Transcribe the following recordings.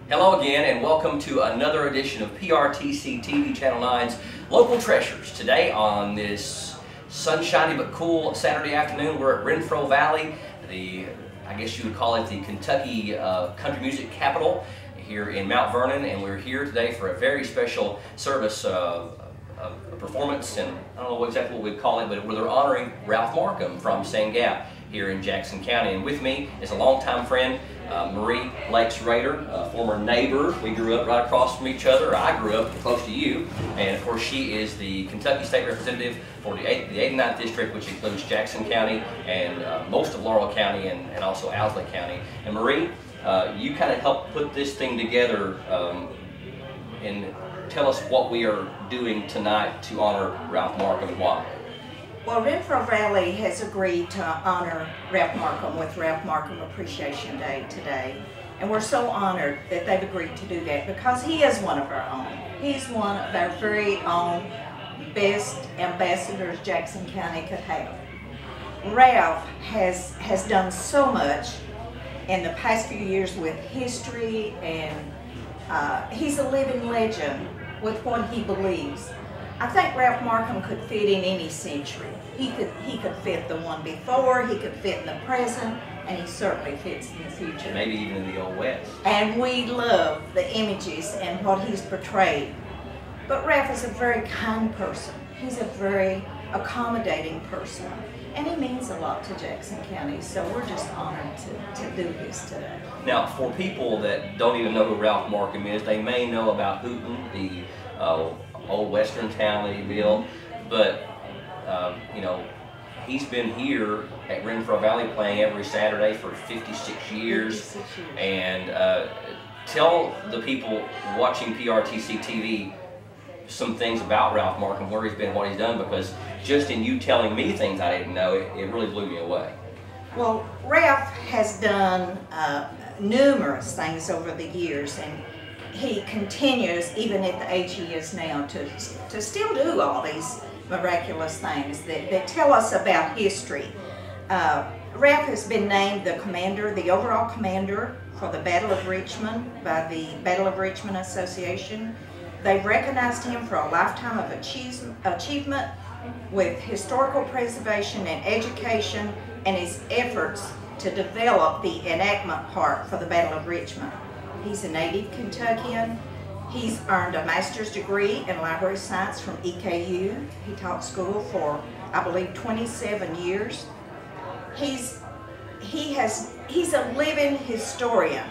Hello again, and welcome to another edition of PRTC TV Channel 9's Local Treasures. Today on this sunshiny but cool Saturday afternoon, we're at Renfro Valley, I guess you would call it the Kentucky country music capital here in Mount Vernon, and we're here today for a very special service, a performance, and I don't know exactly what we'd call it, but where they're honoring Ralph Marcum from Sand Gap here in Jackson County. And with me is a longtime friend, Marie Lakes Rader, a former neighbor. We grew up right across from each other. I grew up close to you, and of course she is the Kentucky State Representative for the 89th District, which includes Jackson County and most of Laurel County and also Owsley County. And Marie, you kind of helped put this thing together, and tell us what we are doing tonight to honor Ralph Marcum and why. Well, Renfro Valley has agreed to honor Ralph Marcum with Ralph Marcum Appreciation Day today. And we're so honored that they've agreed to do that because he is one of our own. He's one of our very own best ambassadors Jackson County could have. Ralph has done so much in the past few years with history, and he's a living legend with what he believes. I think Ralph Marcum could fit in any century. He could fit the one before, he could fit in the present, and he certainly fits in the future. Maybe even in the Old West. And we love the images and what he's portrayed. But Ralph is a very kind person. He's a very accommodating person. And he means a lot to Jackson County, so we're just honored to do this today. Now, for people that don't even know who Ralph Marcum is, they may know about Hooten, the old western town that he built, but you know, he's been here at Renfro Valley playing every Saturday for 56 years. And tell the people watching PRTC TV some things about Ralph Marcum, where he's been, what he's done, because just in you telling me things I didn't know, it really blew me away. Well, Ralph has done numerous things over the years, and he continues, even at the age he is now, to still do all these miraculous things that tell us about history. Ralph has been named the commander, the overall commander for the Battle of Richmond by the Battle of Richmond Association. They've recognized him for a lifetime of achievement with historical preservation and education, and his efforts to develop the enactment part for the Battle of Richmond. He's a native Kentuckian. He's earned a master's degree in library science from EKU. He taught school for, I believe, 27 years. He's a living historian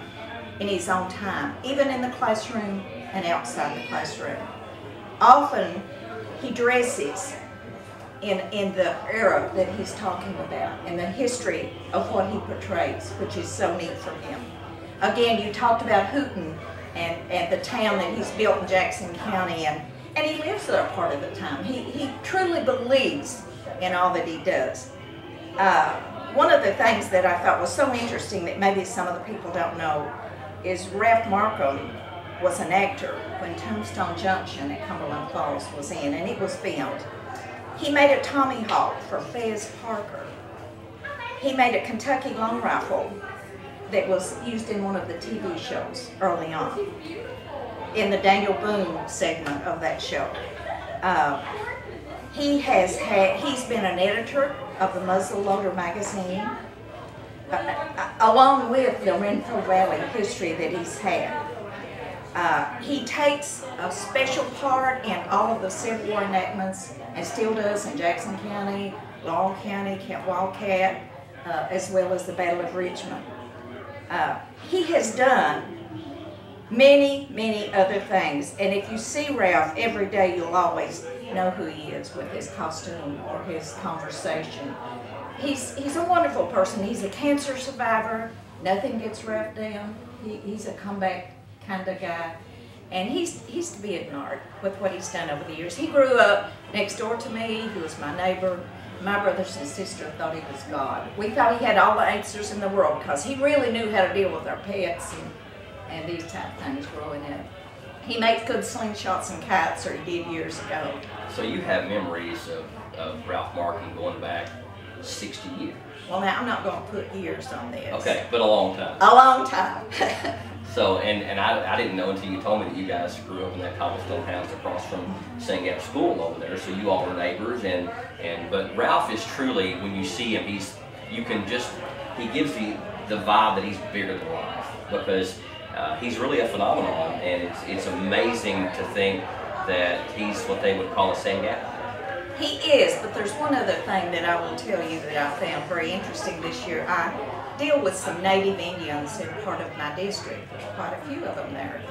in his own time, even in the classroom and outside the classroom. Often he dresses in the era that he's talking about, and the history of what he portrays, which is so neat for him. Again, you talked about Hooten and the town that he's built in Jackson County, and he lives there part of the time. He truly believes in all that he does. One of the things that I thought was so interesting that maybe some of the people don't know is Ralph Marcum was an actor when Tombstone Junction at Cumberland Falls was in, and it was filmed. He made a Tommy Hawk for Fez Parker. He made a Kentucky long rifle that was used in one of the TV shows early on, in the Daniel Boone segment of that show. He's been an editor of the Muzzleloader magazine, along with the Renfro Valley history that he's had. He takes a special part in all of the Civil War enactments, and still does in Jackson County, Laurel County, Camp Wildcat, as well as the Battle of Richmond. he has done many other things. And if you see Ralph every day, you'll always know who he is with his costume or his conversation. He's a wonderful person. He's a cancer survivor. Nothing gets Ralph down. He's a comeback kind of guy. And he's to be admired with what he's done over the years. He grew up next door to me. He was my neighbor. My brothers and sister thought he was God. We thought he had all the answers in the world because he really knew how to deal with our pets and these type of things growing up. He makes good slingshots and kites, or he did years ago. So you have memories of Ralph Marcum going back 60 years. Well, now I'm not going to put years on this. Okay, but a long time. A long time. So, and I didn't know until you told me that you guys grew up in that cobblestone house across from St. Gabriel's School over there. So you all were neighbors, but Ralph is truly, when you see him, he gives you the vibe that he's bigger than life, because he's really a phenomenon, and it's amazing to think that he's what they would call a St. Gabriel. He is, but there's one other thing that I will tell you that I found very interesting this year. I deal with some native Indians in part of my district. There's quite a few of them there.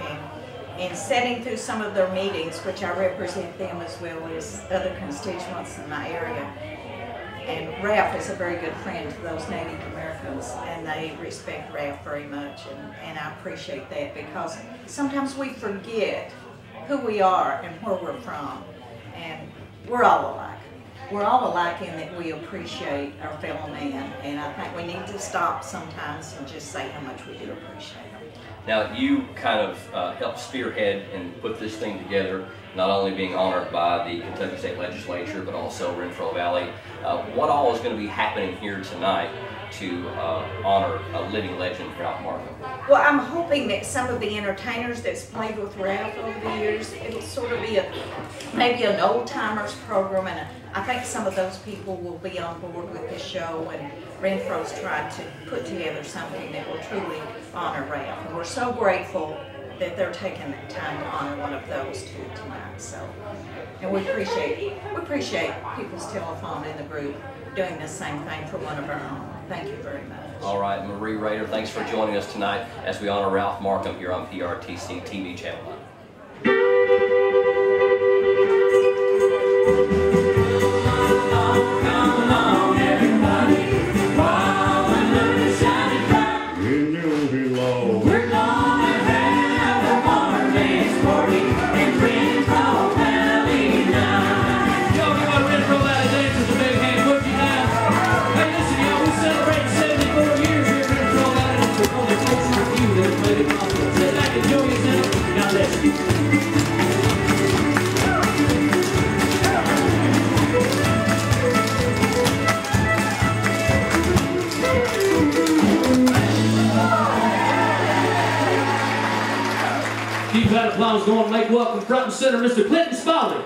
And sitting through some of their meetings, which I represent them as well as other constituents in my area. And Ralph is a very good friend to those Native Americans, and they respect Ralph very much, and I appreciate that, because sometimes we forget who we are and where we're from. And we're all alike. We're all alike in that we appreciate our fellow man, and I think we need to stop sometimes and just say how much we do appreciate them. Now, you kind of helped spearhead and put this thing together, not only being honored by the Kentucky State Legislature, but also Renfro Valley. What all is going to be happening here tonight to honor a living legend, Ralph Marcum? Well, I'm hoping that some of the entertainers that's played with Ralph over the years, it'll sort of be maybe an old-timers program, and I think some of those people will be on board with the show, and Renfro's tried to put together something that will truly honor Ralph. And we're so grateful that they're taking the time to honor one of those two tonight. So, and we appreciate People's Telephone in the group doing the same thing for one of our own. Thank you very much. All right, Marie Rader, thanks for joining us tonight as we honor Ralph Marcum here on PRTC TV Channel 9. Keep that applause going. Make welcome front and center, Mr. Clinton Spalding.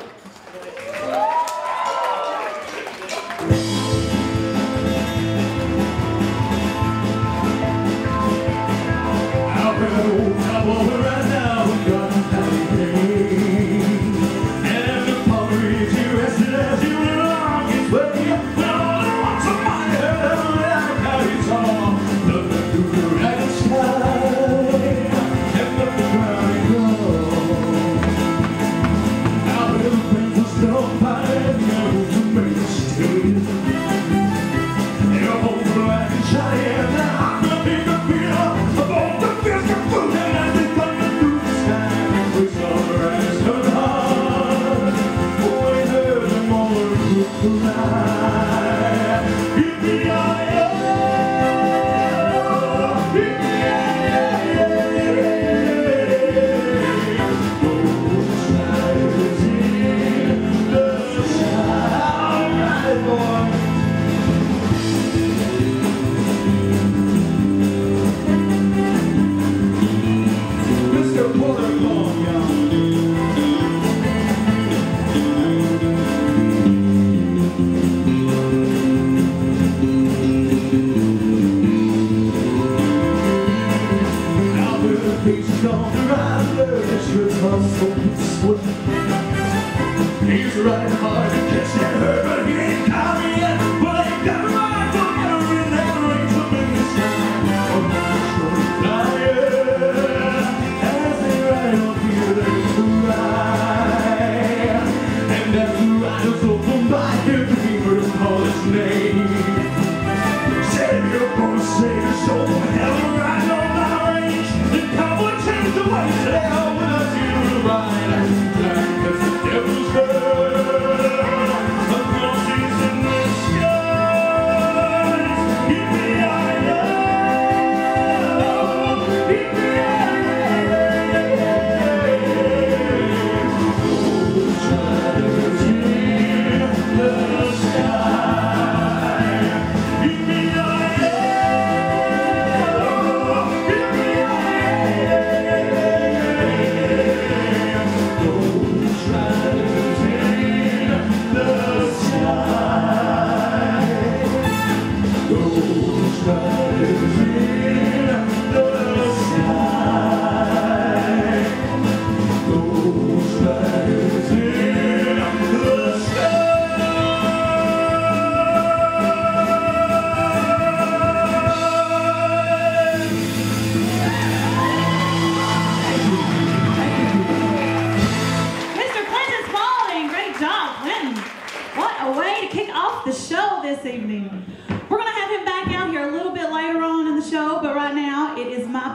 He's right hard to catch that hurt, but he ain't caught me yet. But I ain't got a right to get a ring that range up in the sky.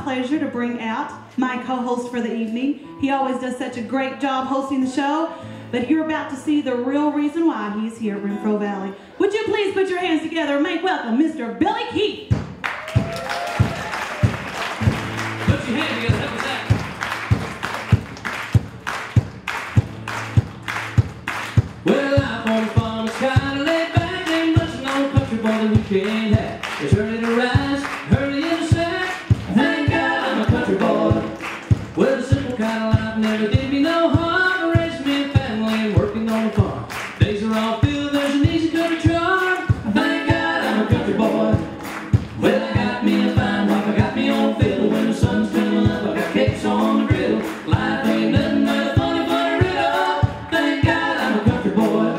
Pleasure to bring out my co-host for the evening. He always does such a great job hosting the show, but you're about to see the real reason why he's here at Renfro Valley. Would you please put your hands together and make welcome Mr. Billy Keith. Put your hands together, how was that? Well, life on the farm is kind of laid back. Ain't much no country boy that we can't have. It's early to rise, early in the sack. Thank God I'm a country boy. Well, the simple kind of life never did me no harm. Raising me a family and working on the farm. Days are all filled, there's an easy country charm. Thank God I'm a country boy. Well, I got me a fine wife, I got me on fiddle. When the sun's coming up, I got cakes on the griddle. Life ain't nothing but a funny, funny riddle. Thank God I'm a country boy.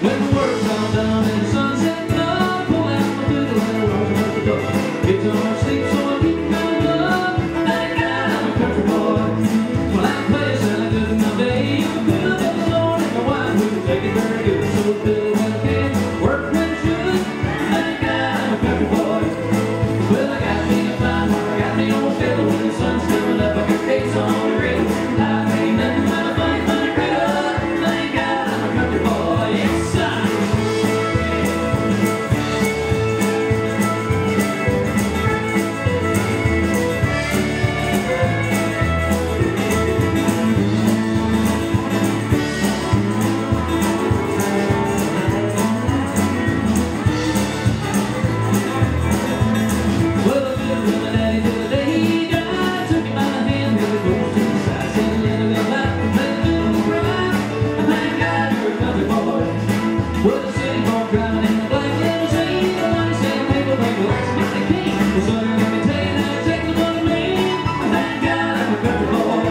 When the work's all done and the sun's setting up, pull out my fiddle and I roll out the door. It's on sleep, so I keep going up. Thank God I'm a country boy. Well, I play sound good in my day. I'm good in the Lord and my wife wouldn't take it very good. So I fiddle when I can, work when I should. Thank God I'm a country boy. Well, I got me a fine wife, I got me on fiddle. When the sun's coming up, I got cakes on the griddle. Life ain't nothing but a funny, funny riddle. Thank God I'm a country boy. Yes, sir. Well, I lived with my daddy till the day he died. Took him by the hand, held it close to the side. Said a little bit loud, let the fiddle cry. Thank God you're a country boy. Well, the city folk driving in the black limousine. The money saying, people think, well, that's mighty keen. Well, son, let me tell you now, take the money mean. Thank God I'm a country boy.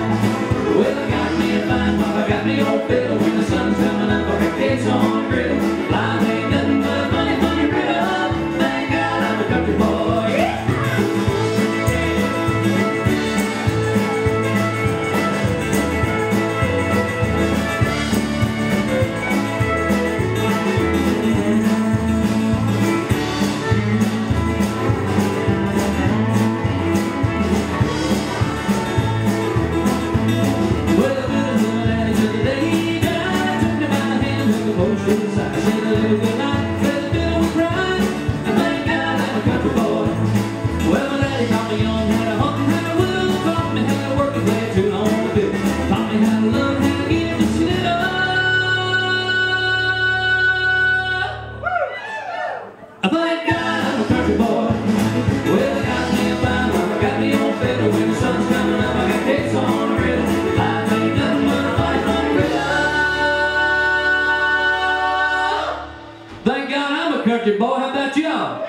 Well, I got me a fine wife, I got me on fiddle. When the sun's coming up, I got cakes on the griddle. Life ain't nothing but a funny, funny riddle. Thank God I'm a country boy. Yeah. Well, I been with my daddy till the day he died. Took me by the hand, held me close to the side. Said a little good night, let the fiddle cry. Thank God I'm a country boy. Well, my daddy taught me young how to hunt and how to will. Taught me how to work and play a tune on the fiddle. Taught me how to love, how to give, just a little. Thank God I'm a country boy. Well, I got me a fine wife, I got me on fiddle. When the sun's coming up, I got cakes on the griddle. Life ain't nothing but a funny, funny riddle. Thank God I'm a country boy. How about y'all?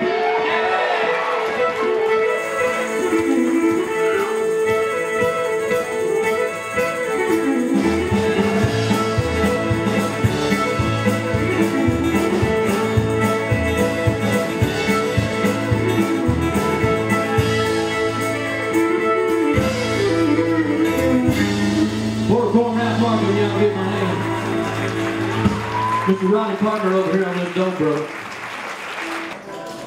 Marcum, y'all give my hand. Mr. Ronnie Parker over here on this dobro.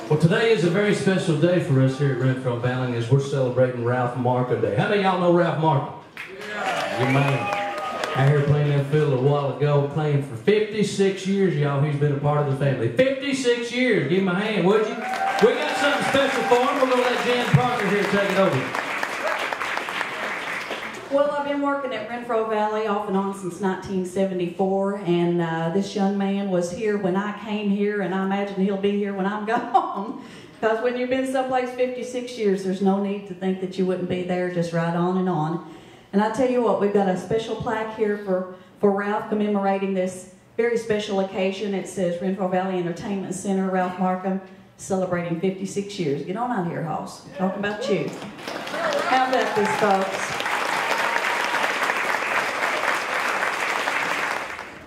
Well, today is a very special day for us here at Renfro Valley as we're celebrating Ralph Marcum Day. How many of y'all know Ralph Marcum? Yeah. Good man. I heard playing that fiddle a while ago, playing for 56 years, y'all. He's been a part of the family. 56 years. Give him a hand, would you? We got something special for him. We're going to let Jan Parker here take it over. Well, I've been working at Renfro Valley off and on since 1974, and this young man was here when I came here, and I imagine he'll be here when I'm gone. Because when you've been someplace 56 years, there's no need to think that you wouldn't be there, just right on and on. And I tell you what, we've got a special plaque here for Ralph commemorating this very special occasion. It says Renfro Valley Entertainment Center, Ralph Marcum, celebrating 56 years. Get on out here, Hoss. Talking about you. How about this, folks?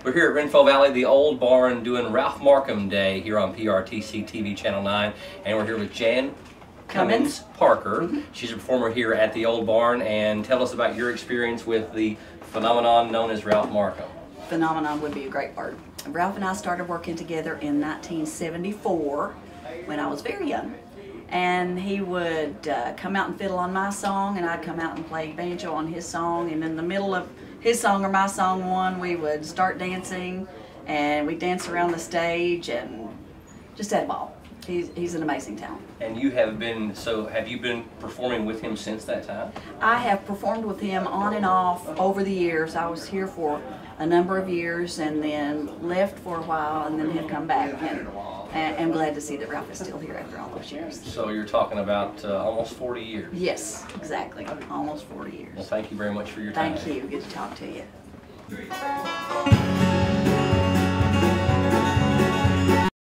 We're here at Renfro Valley, the old barn, doing Ralph Marcum Day here on PRTC TV Channel 9. And we're here with Jan Cummins Parker. She's a performer here at the old barn. And tell us about your experience with the phenomenon known as Ralph Marcum. Phenomenon would be a great word. Ralph and I started working together in 1974 when I was very young. And he would come out and fiddle on my song, and I'd come out and play banjo on his song. And in the middle of his song or my song one, we would start dancing, and we'd dance around the stage and just had a ball. He's an amazing talent. And you have been, have you been performing with him since that time? I have performed with him on and off over the years. I was here for a number of years and then left for a while and then have come back. And I'm glad to see that Ralph is still here after all those years. So you're talking about almost 40 years. Yes, exactly. Almost 40 years. Well, thank you very much for your time. Thank you. Good to talk to you.